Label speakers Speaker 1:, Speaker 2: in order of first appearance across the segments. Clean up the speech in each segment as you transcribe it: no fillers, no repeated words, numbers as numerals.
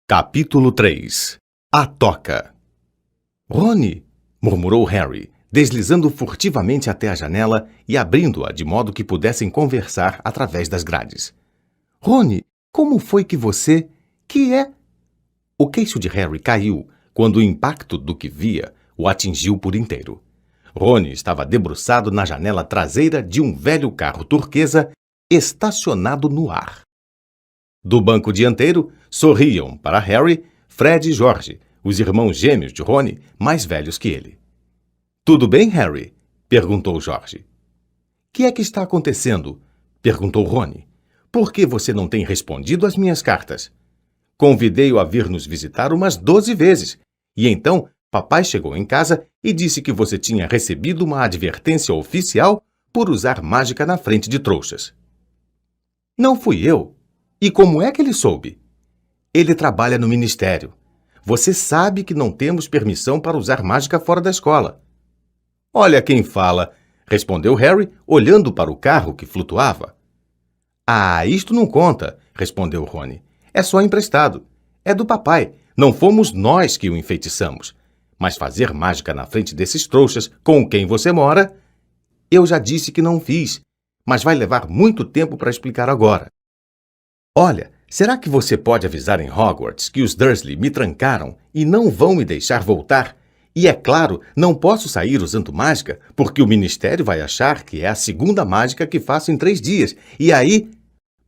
Speaker 1: Capítulo 3. A Toca. Rony, murmurou Harry, deslizando furtivamente até a janela e abrindo-a de modo que pudessem conversar através das grades. Rony, como foi que você... Que é... O queixo de Harry caiu quando o impacto do que via o atingiu por inteiro. Rony estava debruçado na janela traseira de um velho carro turquesa estacionado no ar. Do banco dianteiro, sorriam para Harry, Fred e George, os irmãos gêmeos de Rony, mais velhos que ele. — Tudo bem, Harry? Perguntou George. — Que é que está acontecendo? Perguntou Rony. — Por que você não tem respondido às minhas cartas? Convidei-o a vir nos visitar umas 12 vezes, e então papai chegou em casa e disse que você tinha recebido uma advertência oficial por usar mágica na frente de trouxas. — Não fui eu. E como é que ele soube? Ele trabalha no ministério. Você sabe que não temos permissão para usar mágica fora da escola. Olha quem fala, respondeu Harry, olhando para o carro que flutuava. Ah, isto não conta, respondeu Rony. É só emprestado. É do papai. Não fomos nós que o enfeitiçamos. Mas fazer mágica na frente desses trouxas com quem você mora... Eu já disse que não fiz, mas vai levar muito tempo para explicar agora. Olha, será que você pode avisar em Hogwarts que os Dursley me trancaram e não vão me deixar voltar? E, é claro, não posso sair usando mágica, porque o ministério vai achar que é a segunda mágica que faço em 3 dias. E aí...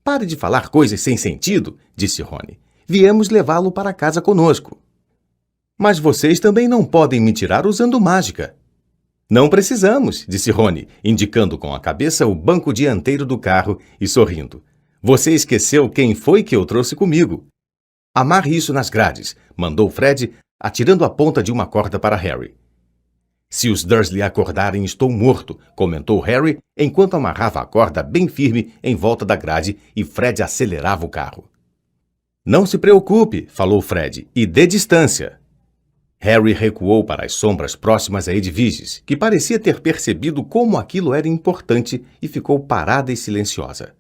Speaker 1: Pare de falar coisas sem sentido, disse Rony. Viemos levá-lo para casa conosco. Mas vocês também não podem me tirar usando mágica. Não precisamos, disse Rony, indicando com a cabeça o banco dianteiro do carro e sorrindo. Você esqueceu quem foi que eu trouxe comigo. Amarre isso nas grades, mandou Fred, atirando a ponta de uma corda para Harry. Se os Dursley acordarem, estou morto, comentou Harry, enquanto amarrava a corda bem firme em volta da grade e Fred acelerava o carro. Não se preocupe, falou Fred, e dê distância. Harry recuou para as sombras próximas a Edviges, que parecia ter percebido como aquilo era importante e ficou parada e silenciosa.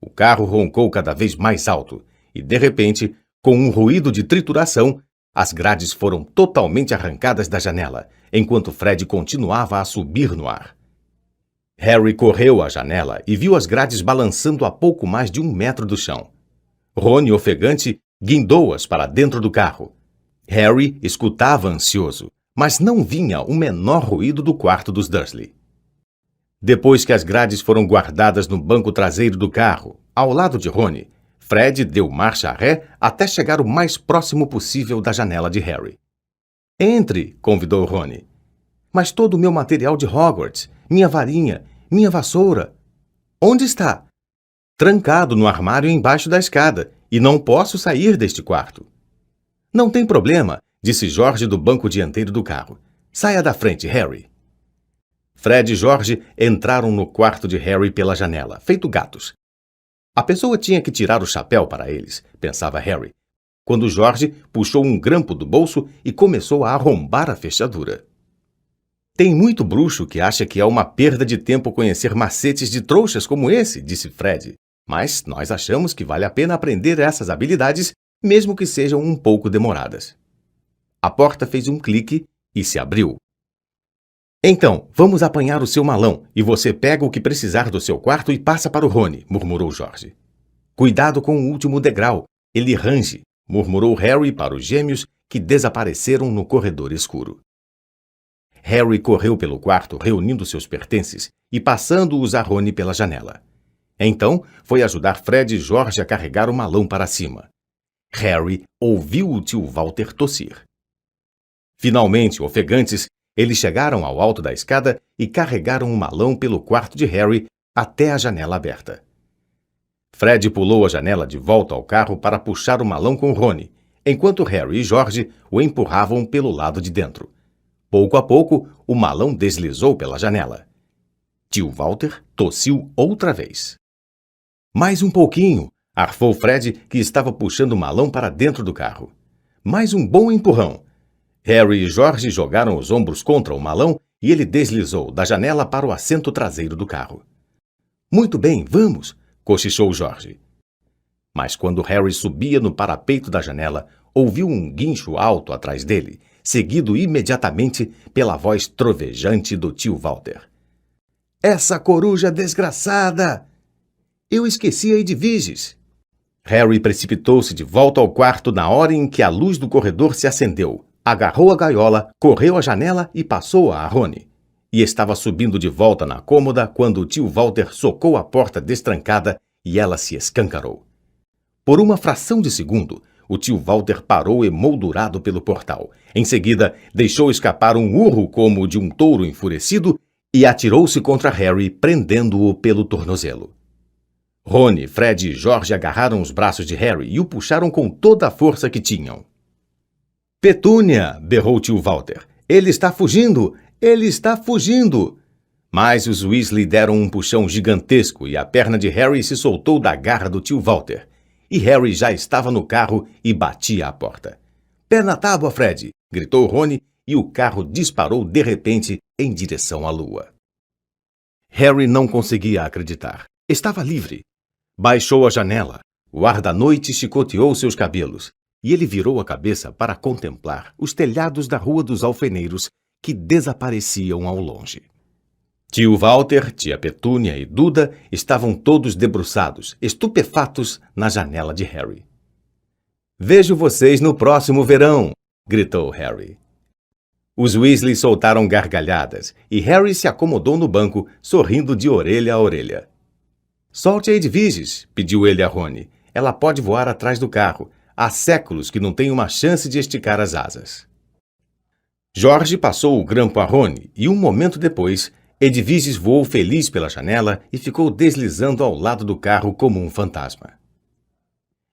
Speaker 1: O carro roncou cada vez mais alto e, de repente, com um ruído de trituração, as grades foram totalmente arrancadas da janela, enquanto Fred continuava a subir no ar. Harry correu à janela e viu as grades balançando a pouco mais de 1 metro do chão. Rony, ofegante, guindou-as para dentro do carro. Harry escutava ansioso, mas não vinha o menor ruído do quarto dos Dursley. Depois que as grades foram guardadas no banco traseiro do carro, ao lado de Rony, Fred deu marcha ré até chegar o mais próximo possível da janela de Harry. — Entre, convidou Rony. — Mas todo o meu material de Hogwarts, minha varinha, minha vassoura... Onde está? — Trancado no armário embaixo da escada, e não posso sair deste quarto. — Não tem problema, disse George do banco dianteiro do carro. Saia da frente, Harry. Fred e George entraram no quarto de Harry pela janela, feito gatos. A pessoa tinha que tirar o chapéu para eles, pensava Harry, quando George puxou um grampo do bolso e começou a arrombar a fechadura. Tem muito bruxo que acha que é uma perda de tempo conhecer macetes de trouxas como esse, disse Fred. Mas nós achamos que vale a pena aprender essas habilidades, mesmo que sejam um pouco demoradas. A porta fez um clique e se abriu. Então, vamos apanhar o seu malão, e você pega o que precisar do seu quarto e passa para o Rony, murmurou George. Cuidado com o último degrau, ele range, murmurou Harry para os gêmeos, que desapareceram no corredor escuro. Harry correu pelo quarto reunindo seus pertences e passando-os a Rony pela janela. Então, foi ajudar Fred e George a carregar o malão para cima. Harry ouviu o tio Walter tossir. Finalmente, ofegantes, eles chegaram ao alto da escada e carregaram o malão pelo quarto de Harry até a janela aberta. Fred pulou a janela de volta ao carro para puxar o malão com Rony, enquanto Harry e George o empurravam pelo lado de dentro. Pouco a pouco, o malão deslizou pela janela. Tio Walter tossiu outra vez. Mais um pouquinho, arfou Fred, que estava puxando o malão para dentro do carro. Mais um bom empurrão. Harry e George jogaram os ombros contra o malão e ele deslizou da janela para o assento traseiro do carro. Muito bem, vamos, cochichou George. Mas quando Harry subia no parapeito da janela, ouviu um guincho alto atrás dele, seguido imediatamente pela voz trovejante do tio Walter. Essa coruja desgraçada! Eu esqueci a Edviges. Harry precipitou-se de volta ao quarto na hora em que a luz do corredor se acendeu, agarrou a gaiola, correu à janela e passou-a a Rony. E estava subindo de volta na cômoda quando o tio Walter socou a porta destrancada e ela se escancarou. Por uma fração de segundo, o tio Walter parou emoldurado pelo portal. Em seguida, deixou escapar um urro como o de um touro enfurecido e atirou-se contra Harry, prendendo-o pelo tornozelo. Rony, Fred e George agarraram os braços de Harry e o puxaram com toda a força que tinham. Petúnia! Berrou o tio Walter. Ele está fugindo! Ele está fugindo! Mas os Weasley deram um puxão gigantesco e a perna de Harry se soltou da garra do tio Walter. E Harry já estava no carro e batia à porta. Pé na tábua, Fred! Gritou Rony e o carro disparou de repente em direção à lua. Harry não conseguia acreditar. Estava livre. Baixou a janela. O ar da noite chicoteou seus cabelos e ele virou a cabeça para contemplar os telhados da Rua dos Alfeneiros que desapareciam ao longe. Tio Walter, tia Petúnia e Duda estavam todos debruçados, estupefatos, na janela de Harry. Vejo vocês no próximo verão! Gritou Harry. Os Weasley soltaram gargalhadas e Harry se acomodou no banco, sorrindo de orelha a orelha. Solte a Edviges, pediu ele a Rony. Ela pode voar atrás do carro. Há séculos que não tem uma chance de esticar as asas. George passou o grampo a Rony e um momento depois, Edviges voou feliz pela janela e ficou deslizando ao lado do carro como um fantasma.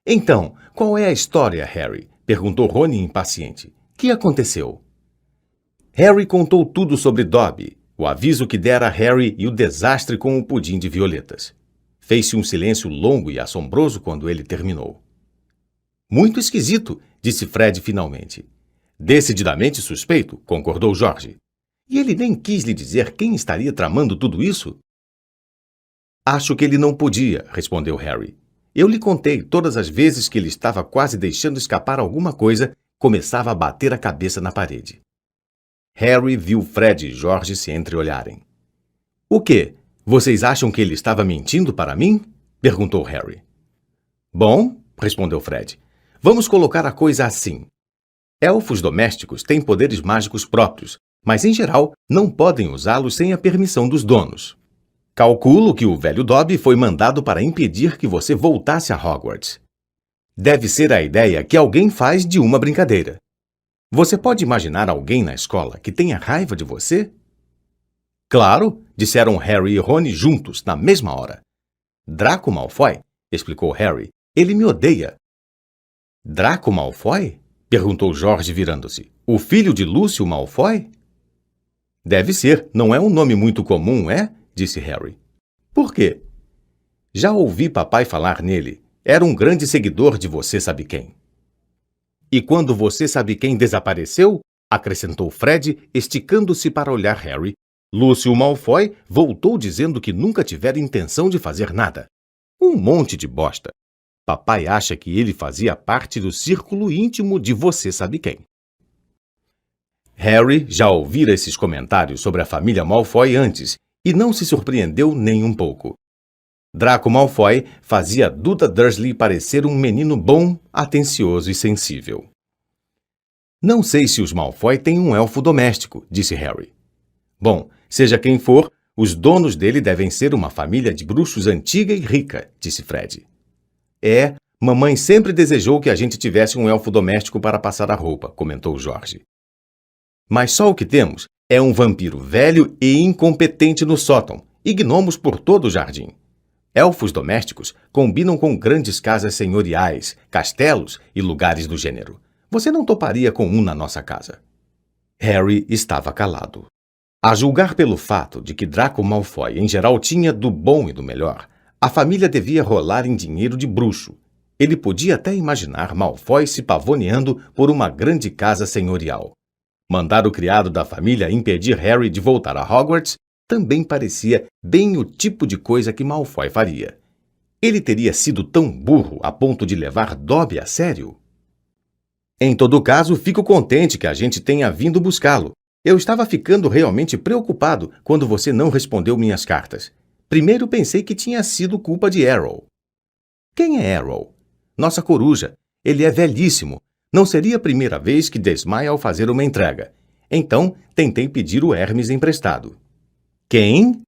Speaker 1: Então, qual é a história, Harry? Perguntou Rony impaciente. Que aconteceu? Harry contou tudo sobre Dobby, o aviso que dera a Harry e o desastre com o pudim de violetas. Fez-se um silêncio longo e assombroso quando ele terminou. Muito esquisito, disse Fred finalmente. Decididamente suspeito, concordou George. E ele nem quis lhe dizer quem estaria tramando tudo isso? Acho que ele não podia, respondeu Harry. Eu lhe contei todas as vezes que ele estava quase deixando escapar alguma coisa, começava a bater a cabeça na parede. Harry viu Fred e George se entreolharem. O quê? Vocês acham que ele estava mentindo para mim? Perguntou Harry. Bom, respondeu Fred, vamos colocar a coisa assim. Elfos domésticos têm poderes mágicos próprios, mas em geral não podem usá-los sem a permissão dos donos. Calculo que o velho Dobby foi mandado para impedir que você voltasse a Hogwarts. Deve ser a ideia que alguém faz de uma brincadeira. Você pode imaginar alguém na escola que tenha raiva de você? Claro, disseram Harry e Rony juntos, na mesma hora. Draco Malfoy, explicou Harry, ele me odeia. Draco Malfoy? Perguntou George virando-se. O filho de Lúcio Malfoy? Deve ser, não é um nome muito comum, é? Disse Harry. Por quê? Já ouvi papai falar nele. Era um grande seguidor de você sabe quem. E quando você sabe quem desapareceu? Acrescentou Fred, esticando-se para olhar Harry. Lúcio Malfoy voltou dizendo que nunca tivera intenção de fazer nada. Um monte de bosta. Papai acha que ele fazia parte do círculo íntimo de você sabe quem. Harry já ouvira esses comentários sobre a família Malfoy antes e não se surpreendeu nem um pouco. Draco Malfoy fazia Duda Dursley parecer um menino bom, atencioso e sensível. Não sei se os Malfoy têm um elfo doméstico, disse Harry. Bom, seja quem for, os donos dele devem ser uma família de bruxos antiga e rica, disse Fred. É, mamãe sempre desejou que a gente tivesse um elfo doméstico para passar a roupa, comentou George. Mas só o que temos é um vampiro velho e incompetente no sótão, e gnomos por todo o jardim. Elfos domésticos combinam com grandes casas senhoriais, castelos e lugares do gênero. Você não toparia com um na nossa casa. Harry estava calado. A julgar pelo fato de que Draco Malfoy em geral tinha do bom e do melhor, a família devia rolar em dinheiro de bruxo. Ele podia até imaginar Malfoy se pavoneando por uma grande casa senhorial. Mandar o criado da família impedir Harry de voltar a Hogwarts também parecia bem o tipo de coisa que Malfoy faria. Ele teria sido tão burro a ponto de levar Dobby a sério? Em todo caso, fico contente que a gente tenha vindo buscá-lo. Eu estava ficando realmente preocupado quando você não respondeu minhas cartas. Primeiro pensei que tinha sido culpa de Arrow. Quem é Arrow? Nossa coruja. Ele é velhíssimo. Não seria a primeira vez que desmaia ao fazer uma entrega. Então, tentei pedir o Hermes emprestado. Quem?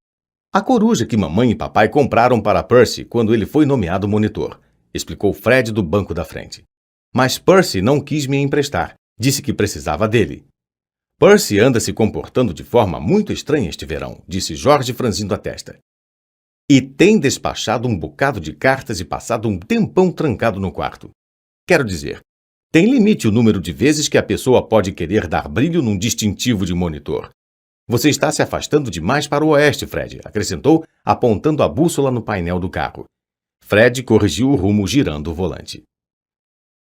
Speaker 1: A coruja que mamãe e papai compraram para Percy quando ele foi nomeado monitor, explicou Fred do banco da frente. Mas Percy não quis me emprestar. Disse que precisava dele. Percy anda se comportando de forma muito estranha este verão, disse George franzindo a testa. E tem despachado um bocado de cartas e passado um tempão trancado no quarto. Quero dizer, tem limite o número de vezes que a pessoa pode querer dar brilho num distintivo de monitor. Você está se afastando demais para o oeste, Fred, acrescentou, apontando a bússola no painel do carro. Fred corrigiu o rumo girando o volante.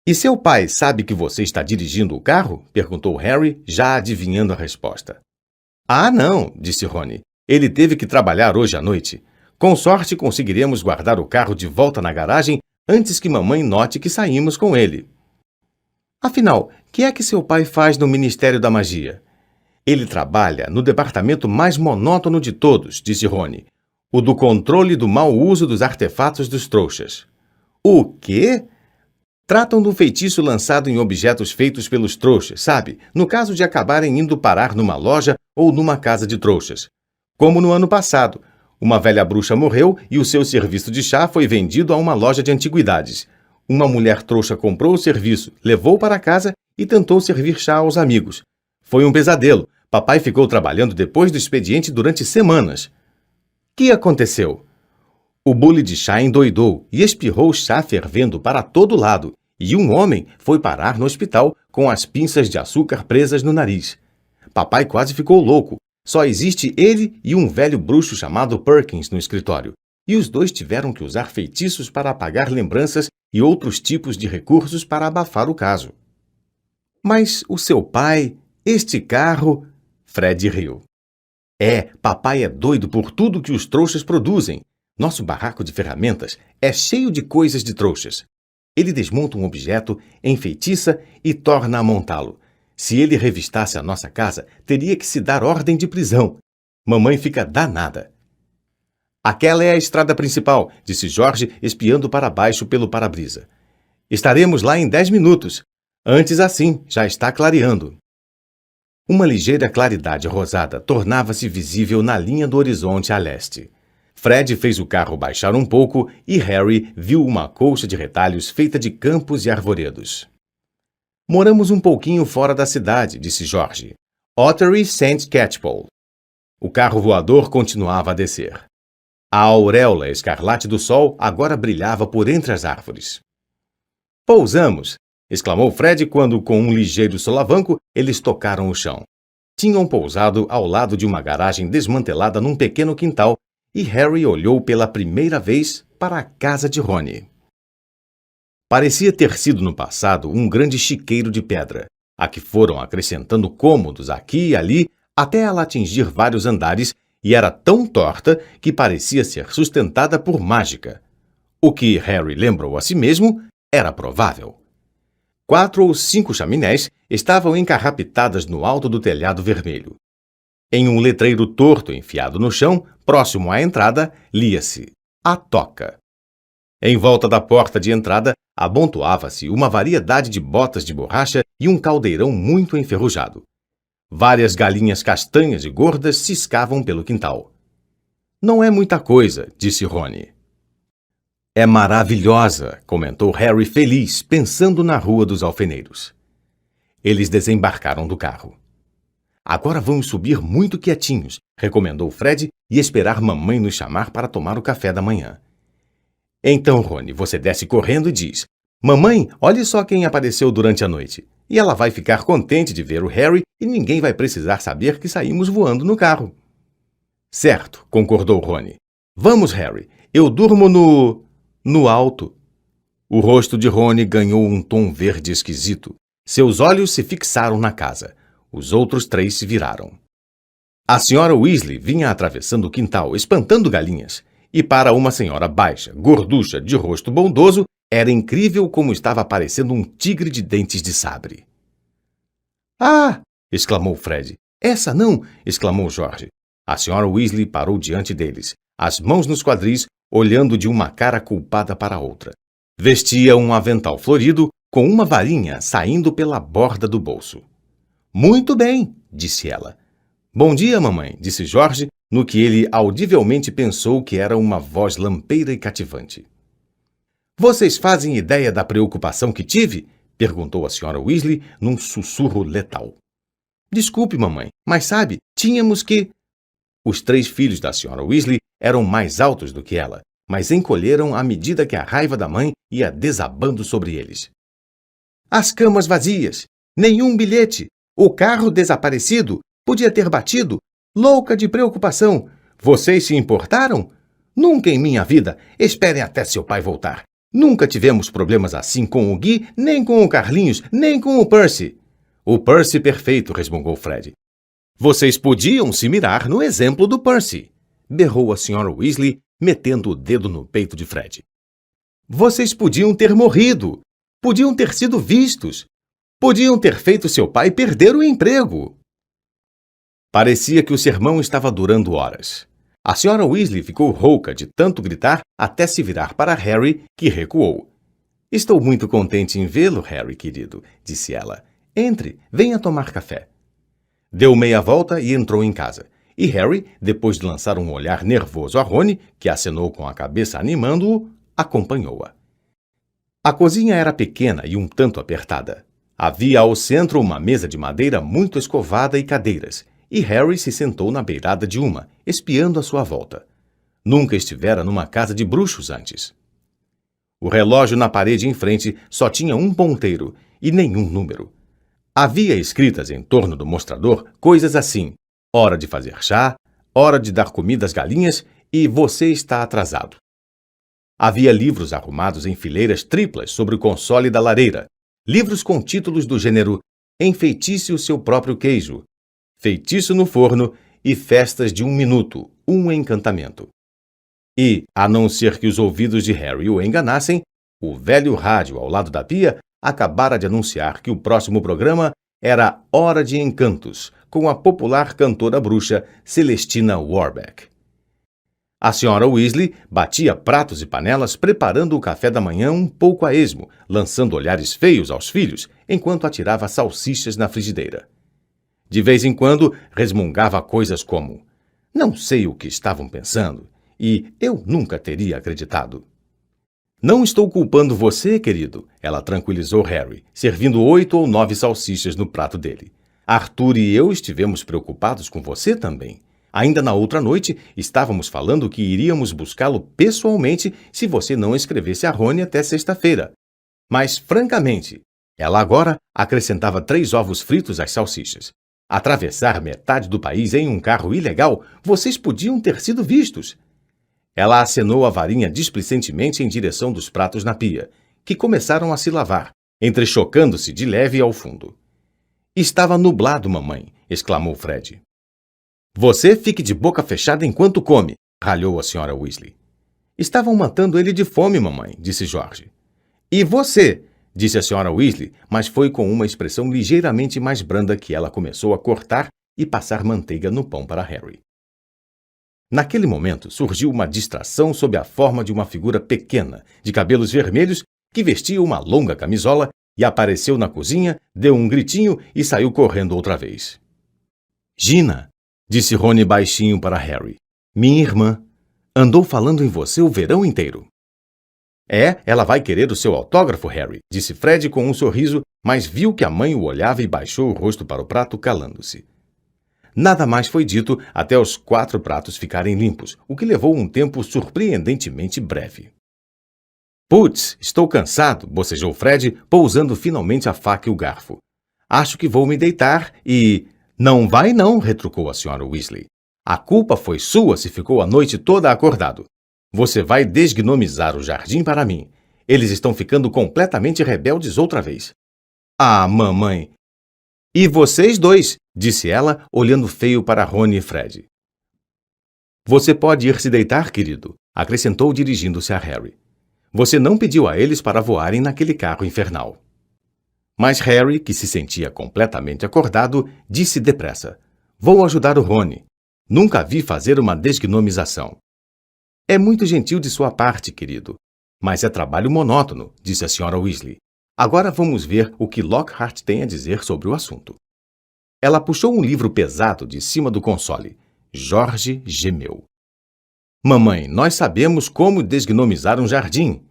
Speaker 1: E seu pai sabe que você está dirigindo o carro? Perguntou Harry, já adivinhando a resposta. Ah, não, disse Rony. Ele teve que trabalhar hoje à noite. Com sorte, conseguiremos guardar o carro de volta na garagem antes que mamãe note que saímos com ele. Afinal, o que é que seu pai faz no Ministério da Magia? Ele trabalha no departamento mais monótono de todos, disse Rony. O do controle do mau uso dos artefatos dos trouxas. O quê? Tratam do feitiço lançado em objetos feitos pelos trouxas, sabe? No caso de acabarem indo parar numa loja ou numa casa de trouxas. Como no ano passado. Uma velha bruxa morreu e o seu serviço de chá foi vendido a uma loja de antiguidades. Uma mulher trouxa comprou o serviço, levou para casa e tentou servir chá aos amigos. Foi um pesadelo. Papai ficou trabalhando depois do expediente durante semanas. O que aconteceu? O bule de chá endoidou e espirrou chá fervendo para todo lado, e um homem foi parar no hospital com as pinças de açúcar presas no nariz. Papai quase ficou louco. Só existe ele e um velho bruxo chamado Perkins no escritório, e os dois tiveram que usar feitiços para apagar lembranças e outros tipos de recursos para abafar o caso. Mas o seu pai, este carro... Fred riu. Papai é doido por tudo que os trouxas produzem. Nosso barraco de ferramentas é cheio de coisas de trouxas. Ele desmonta um objeto, enfeitiça e torna a montá-lo. Se ele revistasse a nossa casa, teria que se dar ordem de prisão. Mamãe fica danada. Aquela é a estrada principal, disse Jorge, espiando para baixo pelo para-brisa. Estaremos lá em 10 minutos. Antes assim, já está clareando. Uma ligeira claridade rosada tornava-se visível na linha do horizonte a leste. Fred fez o carro baixar um pouco e Harry viu uma colcha de retalhos feita de campos e arvoredos. Moramos um pouquinho fora da cidade, disse George. Ottery St. Catchpole. O carro voador continuava a descer. A auréola escarlate do sol agora brilhava por entre as árvores. Pousamos! Exclamou Fred quando, com um ligeiro solavanco, eles tocaram o chão. Tinham pousado ao lado de uma garagem desmantelada num pequeno quintal e Harry olhou pela primeira vez para a casa de Rony. Parecia ter sido no passado um grande chiqueiro de pedra, a que foram acrescentando cômodos aqui e ali até ela atingir vários andares e era tão torta que parecia ser sustentada por mágica. O que Harry lembrou a si mesmo era provável. 4 ou 5 chaminés estavam encarrapitadas no alto do telhado vermelho. Em um letreiro torto enfiado no chão, próximo à entrada, lia-se A Toca. Em volta da porta de entrada, amontoava-se uma variedade de botas de borracha e um caldeirão muito enferrujado. Várias galinhas castanhas e gordas ciscavam pelo quintal. Não é muita coisa, disse Rony. É maravilhosa, comentou Harry feliz, pensando na Rua dos Alfeneiros. Eles desembarcaram do carro. Agora vamos subir muito quietinhos, recomendou Fred, e esperar mamãe nos chamar para tomar o café da manhã. Então, Rony, você desce correndo e diz: Mamãe, olhe só quem apareceu durante a noite. E ela vai ficar contente de ver o Harry e ninguém vai precisar saber que saímos voando no carro. Certo, concordou Rony. Vamos, Harry, eu durmo no alto. O rosto de Rony ganhou um tom verde esquisito. Seus olhos se fixaram na casa. Os outros 3 se viraram. A senhora Weasley vinha atravessando o quintal, espantando galinhas, E para uma senhora baixa, gorducha, de rosto bondoso, era incrível como estava parecendo um tigre de dentes de sabre. Ah! Exclamou Fred. Essa não! Exclamou George. A senhora Weasley parou diante deles, as mãos nos quadris, olhando de uma cara culpada para a outra. Vestia um avental florido, com uma varinha saindo pela borda do bolso. Muito bem, disse ela. Bom dia, mamãe, disse George, no que ele audivelmente pensou que era uma voz lampeira e cativante. Vocês fazem ideia da preocupação que tive? Perguntou a senhora Weasley num sussurro letal. Desculpe, mamãe, mas sabe, tínhamos que... Os 3 filhos da senhora Weasley eram mais altos do que ela, mas encolheram à medida que a raiva da mãe ia desabando sobre eles. As camas vazias, nenhum bilhete, o carro desaparecido, podia ter batido, louca de preocupação. Vocês se importaram? Nunca em minha vida. Esperem até seu pai voltar. Nunca tivemos problemas assim com o Gui, nem com o Carlinhos, nem com o Percy. O Percy perfeito, resmungou Fred. Vocês podiam se mirar no exemplo do Percy, berrou a senhora Weasley, metendo o dedo no peito de Fred. Vocês podiam ter morrido. Podiam ter sido vistos. Podiam ter feito seu pai perder o emprego. Parecia que o sermão estava durando horas. A senhora Weasley ficou rouca de tanto gritar até se virar para Harry, que recuou. Estou muito contente em vê-lo, Harry, querido, disse ela. Entre, venha tomar café. Deu meia volta e entrou em casa. E Harry, depois de lançar um olhar nervoso a Rony, que acenou com a cabeça animando-o, acompanhou-a. A cozinha era pequena e um tanto apertada. Havia ao centro uma mesa de madeira muito escovada e cadeiras, e Harry se sentou na beirada de uma, espiando à sua volta. Nunca estivera numa casa de bruxos antes. O relógio na parede em frente só tinha um ponteiro e nenhum número. Havia escritas em torno do mostrador coisas assim: hora de fazer chá, hora de dar comida às galinhas e você está atrasado. Havia livros arrumados em fileiras triplas sobre o console da lareira, livros com títulos do gênero Enfeitice o seu próprio queijo, Feitiço no forno e Festas de 1 minuto, um encantamento. E, a não ser que os ouvidos de Harry o enganassem, o velho rádio ao lado da pia acabara de anunciar que o próximo programa era Hora de Encantos, com a popular cantora bruxa Celestina Warbeck. A senhora Weasley batia pratos e panelas preparando o café da manhã um pouco a esmo, lançando olhares feios aos filhos, enquanto atirava salsichas na frigideira. De vez em quando, resmungava coisas como: não sei o que estavam pensando, e eu nunca teria acreditado. Não estou culpando você, querido, ela tranquilizou Harry, servindo 8 ou 9 salsichas no prato dele. Arthur e eu estivemos preocupados com você também. Ainda na outra noite, estávamos falando que iríamos buscá-lo pessoalmente se você não escrevesse a Rony até sexta-feira. Mas, francamente, ela agora acrescentava 3 ovos fritos às salsichas. Atravessar metade do país em um carro ilegal, vocês podiam ter sido vistos. Ela acenou a varinha displicentemente em direção dos pratos na pia, que começaram a se lavar, entrechocando-se de leve ao fundo. Estava nublado, mamãe, exclamou Fred. Você fique de boca fechada enquanto come, ralhou a senhora Weasley. Estavam matando ele de fome, mamãe, disse George. E você, disse a senhora Weasley, mas foi com uma expressão ligeiramente mais branda que ela começou a cortar e passar manteiga no pão para Harry. Naquele momento, surgiu uma distração sob a forma de uma figura pequena, de cabelos vermelhos, que vestia uma longa camisola e apareceu na cozinha, deu um gritinho e saiu correndo outra vez. Gina, disse Rony baixinho para Harry, minha irmã, andou falando em você o verão inteiro. Ela vai querer o seu autógrafo, Harry, disse Fred com um sorriso, mas viu que a mãe o olhava e baixou o rosto para o prato, calando-se. Nada mais foi dito até os 4 pratos ficarem limpos, o que levou um tempo surpreendentemente breve. Putz, estou cansado, bocejou Fred, pousando finalmente a faca e o garfo. Acho que vou me deitar e... Não vai não, retrucou a senhora Weasley. A culpa foi sua se ficou a noite toda acordado. Você vai desgnomizar o jardim para mim. Eles estão ficando completamente rebeldes outra vez. Ah, mamãe! E vocês 2, disse ela, olhando feio para Rony e Fred. Você pode ir se deitar, querido, acrescentou dirigindo-se a Harry. Você não pediu a eles para voarem naquele carro infernal. Mas Harry, que se sentia completamente acordado, disse depressa: Vou ajudar o Rony. Nunca vi fazer uma desgnomização. É muito gentil de sua parte, querido. Mas é trabalho monótono, disse a Sra. Weasley. Agora vamos ver o que Lockhart tem a dizer sobre o assunto. Ela puxou um livro pesado de cima do console. George gemeu. Mamãe, nós sabemos como desgnomizar um jardim.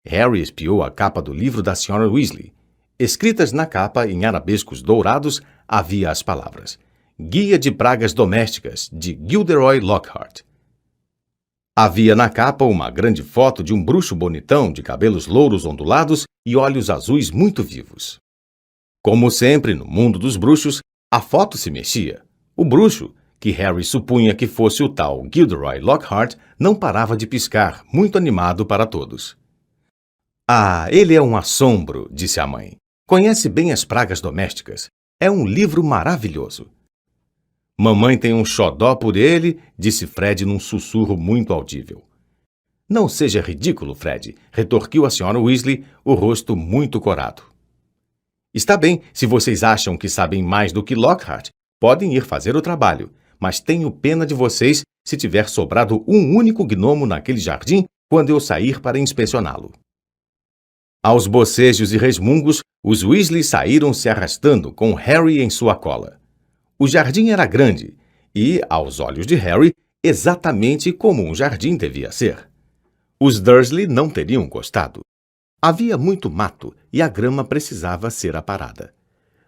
Speaker 1: Harry espiou a capa do livro da Sra. Weasley. Escritas na capa, em arabescos dourados, havia as palavras Guia de Pragas Domésticas, de Gilderoy Lockhart. Havia na capa uma grande foto de um bruxo bonitão de cabelos louros ondulados e olhos azuis muito vivos. Como sempre no mundo dos bruxos, a foto se mexia. O bruxo, que Harry supunha que fosse o tal Gilderoy Lockhart, não parava de piscar, muito animado para todos. Ah, ele é um assombro, disse a mãe. Conhece bem as pragas domésticas. É um livro maravilhoso. Mamãe tem um xodó por ele, disse Fred num sussurro muito audível. Não seja ridículo, Fred, retorquiu a Sra. Weasley, o rosto muito corado. Está bem, se vocês acham que sabem mais do que Lockhart, podem ir fazer o trabalho, mas tenho pena de vocês se tiver sobrado um único gnomo naquele jardim quando eu sair para inspecioná-lo. Aos bocejos e resmungos, os Weasley saíram se arrastando com Harry em sua cola. O jardim era grande e, aos olhos de Harry, exatamente como um jardim devia ser. Os Dursley não teriam gostado. Havia muito mato e a grama precisava ser aparada.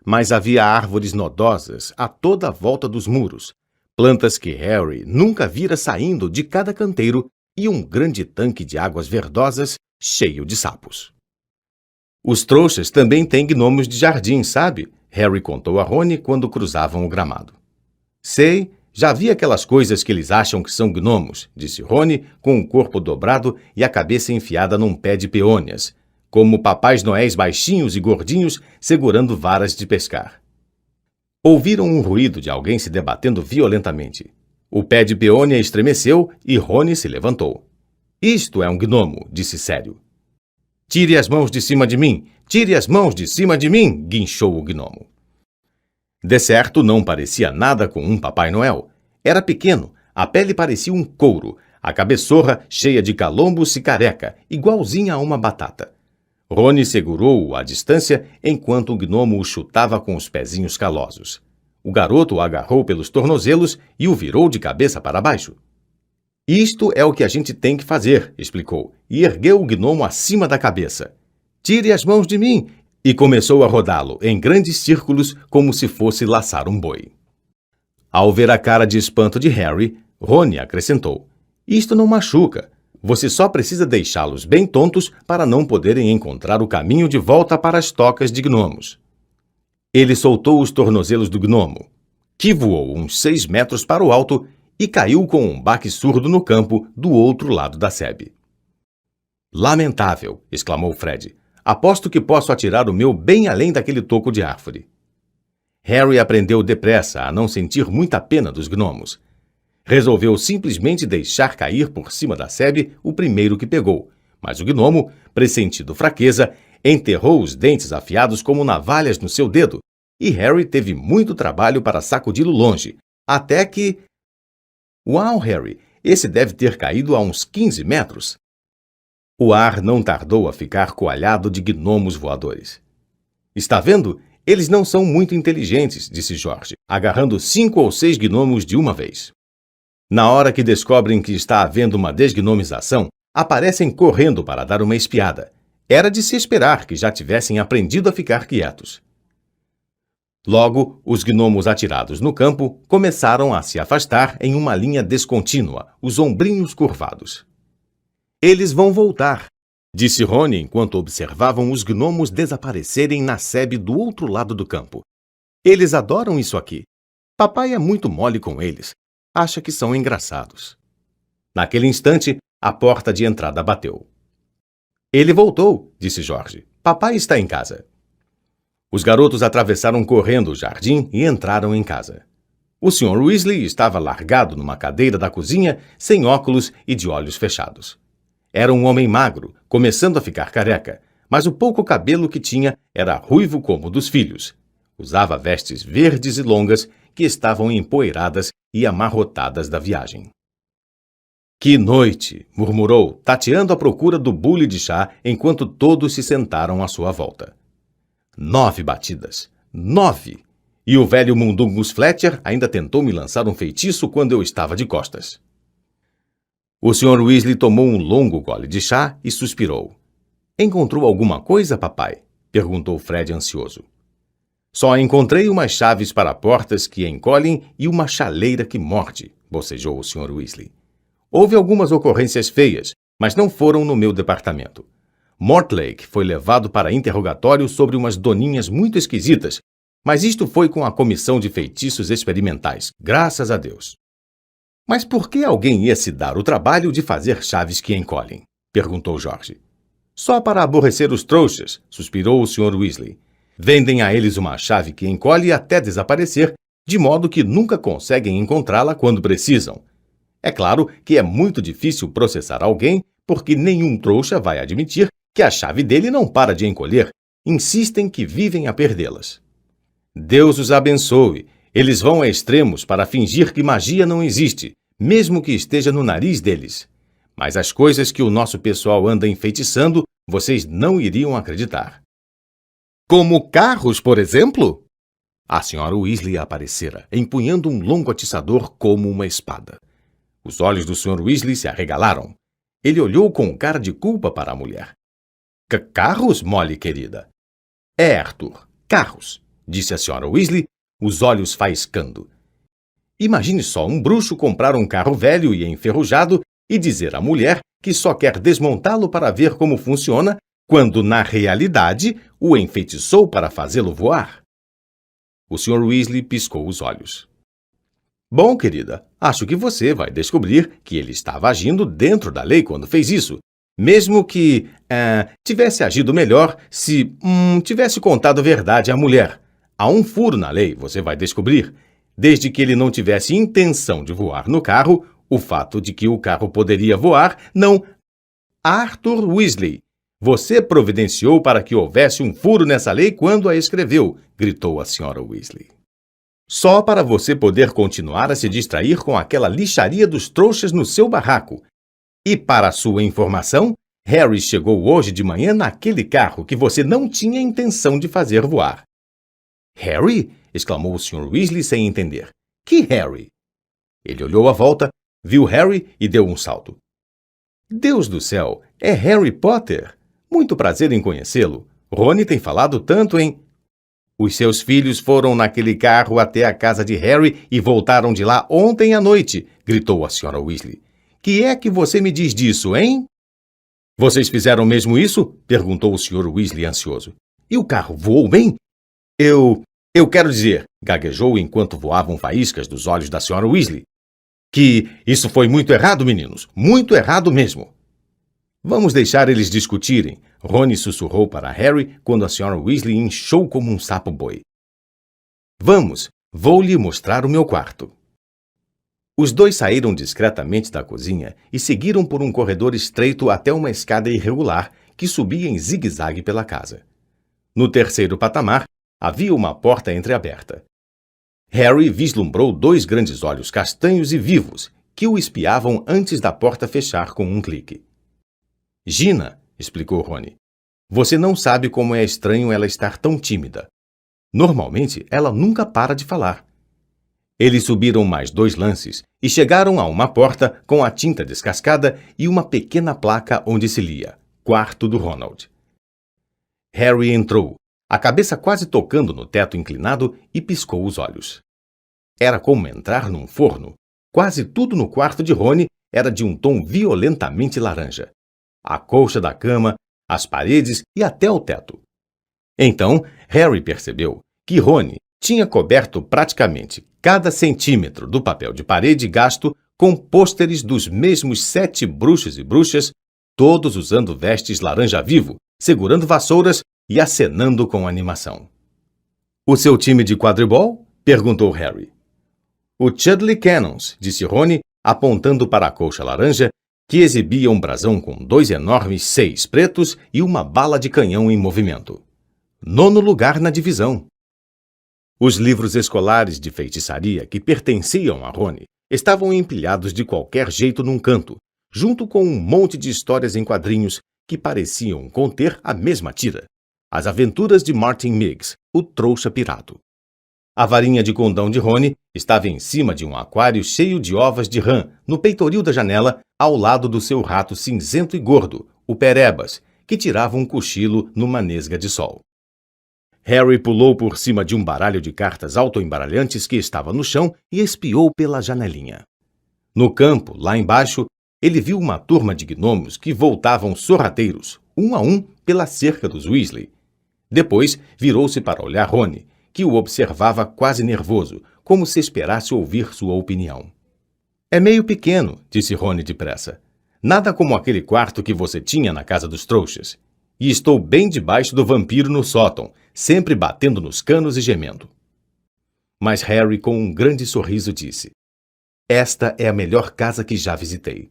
Speaker 1: Mas havia árvores nodosas a toda a volta dos muros, plantas que Harry nunca vira saindo de cada canteiro e um grande tanque de águas verdosas cheio de sapos. Os trouxas também têm gnomos de jardim, sabe? Harry contou a Rony quando cruzavam o gramado. Sei, já vi aquelas coisas que eles acham que são gnomos, disse Rony com o corpo dobrado e a cabeça enfiada num pé de peônias, como papais noéis baixinhos e gordinhos segurando varas de pescar. Ouviram um ruído de alguém se debatendo violentamente. O pé de peônia estremeceu e Rony se levantou. Isto é um gnomo, disse sério. Tire as mãos de cima de mim! Tire as mãos de cima de mim! Guinchou o gnomo. De certo, não parecia nada com um Papai Noel. Era pequeno, a pele parecia um couro, a cabeçorra cheia de calombos e careca, igualzinha a uma batata. Rony segurou-o à distância enquanto o gnomo o chutava com os pezinhos calosos. O garoto o agarrou pelos tornozelos e o virou de cabeça para baixo. Isto é o que a gente tem que fazer, explicou, e ergueu o gnomo acima da cabeça. Tire as mãos de mim! E começou a rodá-lo em grandes círculos como se fosse laçar um boi. Ao ver a cara de espanto de Harry, Rony acrescentou, isto não machuca. Você só precisa deixá-los bem tontos para não poderem encontrar o caminho de volta para as tocas de gnomos. Ele soltou os tornozelos do gnomo, que voou uns 6 metros para o alto e caiu com um baque surdo no campo do outro lado da sebe. Lamentável, exclamou Fred. Aposto que posso atirar o meu bem além daquele toco de árvore. Harry aprendeu depressa a não sentir muita pena dos gnomos. Resolveu simplesmente deixar cair por cima da sebe o primeiro que pegou, mas o gnomo, pressentindo fraqueza, enterrou os dentes afiados como navalhas no seu dedo, e Harry teve muito trabalho para sacudi-lo longe, até que... Uau, Harry! Esse deve ter caído a uns 15 metros. O ar não tardou a ficar coalhado de gnomos voadores. Está vendo? Eles não são muito inteligentes, disse George, agarrando 5 ou 6 gnomos de uma vez. Na hora que descobrem que está havendo uma desgnomização, aparecem correndo para dar uma espiada. Era de se esperar que já tivessem aprendido a ficar quietos. Logo, os gnomos atirados no campo começaram a se afastar em uma linha descontínua, os ombrinhos curvados. Eles vão voltar, disse Rony enquanto observavam os gnomos desaparecerem na sebe do outro lado do campo. Eles adoram isso aqui. Papai é muito mole com eles. Acha que são engraçados. Naquele instante, a porta de entrada bateu. Ele voltou, disse George. Papai está em casa. Os garotos atravessaram correndo o jardim e entraram em casa. O Sr. Weasley estava largado numa cadeira da cozinha, sem óculos e de olhos fechados. Era um homem magro, começando a ficar careca, mas o pouco cabelo que tinha era ruivo como o dos filhos. Usava vestes verdes e longas que estavam empoeiradas e amarrotadas da viagem. Que noite! Murmurou, tateando à procura do bule de chá enquanto todos se sentaram à sua volta. 9 batidas. 9! E o velho Mundungus Fletcher ainda tentou me lançar um feitiço quando eu estava de costas. O Sr. Weasley tomou um longo gole de chá e suspirou. Encontrou alguma coisa, papai? Perguntou Fred ansioso. Só encontrei umas chaves para portas que encolhem e uma chaleira que morde, bocejou o Sr. Weasley. Houve algumas ocorrências feias, mas não foram no meu departamento. Mortlake foi levado para interrogatório sobre umas doninhas muito esquisitas, mas isto foi com a comissão de feitiços experimentais, graças a Deus. Mas por que alguém ia se dar o trabalho de fazer chaves que encolhem? Perguntou George. Só para aborrecer os trouxas, suspirou o Sr. Weasley. Vendem a eles uma chave que encolhe até desaparecer, de modo que nunca conseguem encontrá-la quando precisam. É claro que é muito difícil processar alguém, porque nenhum trouxa vai admitir que a chave dele não para de encolher. Insistem que vivem a perdê-las. Deus os abençoe. Eles vão a extremos para fingir que magia não existe, mesmo que esteja no nariz deles. Mas as coisas que o nosso pessoal anda enfeitiçando, vocês não iriam acreditar. Como carros, por exemplo? A Sra. Weasley aparecera, empunhando um longo atiçador como uma espada. Os olhos do Sr. Weasley se arregalaram. Ele olhou com cara de culpa para a mulher. Carros, Molly, querida? É, Arthur, carros, disse a Sra. Weasley, os olhos faiscando. Imagine só um bruxo comprar um carro velho e enferrujado e dizer à mulher que só quer desmontá-lo para ver como funciona, quando, na realidade, o enfeitiçou para fazê-lo voar. O Sr. Weasley piscou os olhos. Bom, querida, acho que você vai descobrir que ele estava agindo dentro da lei quando fez isso, mesmo que tivesse agido melhor se tivesse contado a verdade à mulher. Há um furo na lei, você vai descobrir. Desde que ele não tivesse intenção de voar no carro, o fato de que o carro poderia voar não... Arthur Weasley, você providenciou para que houvesse um furo nessa lei quando a escreveu, gritou a Sra. Weasley. Só para você poder continuar a se distrair com aquela lixaria dos trouxas no seu barraco. E para sua informação, Harry chegou hoje de manhã naquele carro que você não tinha intenção de fazer voar. Harry? Exclamou o Sr. Weasley sem entender. Que Harry? Ele olhou à volta, viu Harry e deu um salto. Deus do céu, é Harry Potter! Muito prazer em conhecê-lo. Rony tem falado tanto em... Os seus filhos foram naquele carro até a casa de Harry e voltaram de lá ontem à noite, gritou a Sra. Weasley. Que é que você me diz disso, hein? Vocês fizeram mesmo isso? Perguntou o Sr. Weasley ansioso. E o carro voou bem? Eu quero dizer, gaguejou enquanto voavam faíscas dos olhos da Sra. Weasley, que isso foi muito errado, meninos, muito errado mesmo. Vamos deixar eles discutirem, Rony sussurrou para Harry quando a Sra. Weasley inchou como um sapo-boi. Vamos, vou lhe mostrar o meu quarto. Os dois saíram discretamente da cozinha e seguiram por um corredor estreito até uma escada irregular que subia em zigue-zague pela casa. No terceiro patamar, havia uma porta entreaberta. Harry vislumbrou 2 grandes olhos castanhos e vivos que o espiavam antes da porta fechar com um clique. Gina, explicou Rony, você não sabe como é estranho ela estar tão tímida. Normalmente, ela nunca para de falar. Eles subiram mais 2 lances e chegaram a uma porta com a tinta descascada e uma pequena placa onde se lia Quarto do Ronald. Harry entrou, a cabeça quase tocando no teto inclinado, e piscou os olhos. Era como entrar num forno. Quase tudo no quarto de Rony era de um tom violentamente laranja. A colcha da cama, as paredes e até o teto. Então, Harry percebeu que Rony tinha coberto praticamente cada centímetro do papel de parede gasto com pôsteres dos mesmos 7 bruxos e bruxas, todos usando vestes laranja vivo, segurando vassouras e acenando com animação. O seu time de quadribol? Perguntou Harry. O Chudley Cannons, disse Rony, apontando para a colcha laranja, que exibia um brasão com 2 enormes 6 pretos e uma bala de canhão em movimento. 9º lugar na divisão. Os livros escolares de feitiçaria que pertenciam a Rony estavam empilhados de qualquer jeito num canto, junto com um monte de histórias em quadrinhos que pareciam conter a mesma tira. As Aventuras de Martin Miggs, o Trouxa Pirado. A varinha de condão de Rony estava em cima de um aquário cheio de ovas de rã, no peitoril da janela, ao lado do seu rato cinzento e gordo, o Perebas, que tirava um cochilo numa nesga de sol. Harry pulou por cima de um baralho de cartas autoembaralhantes que estava no chão e espiou pela janelinha. No campo, lá embaixo, ele viu uma turma de gnomos que voltavam sorrateiros, um a um, pela cerca dos Weasley. Depois, virou-se para olhar Rony, que o observava quase nervoso, como se esperasse ouvir sua opinião. É meio pequeno, disse Rony depressa. Nada como aquele quarto que você tinha na casa dos trouxas. E estou bem debaixo do vampiro no sótão, sempre batendo nos canos e gemendo. Mas Harry, com um grande sorriso, disse: Esta é a melhor casa que já visitei.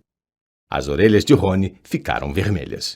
Speaker 1: As orelhas de Rony ficaram vermelhas.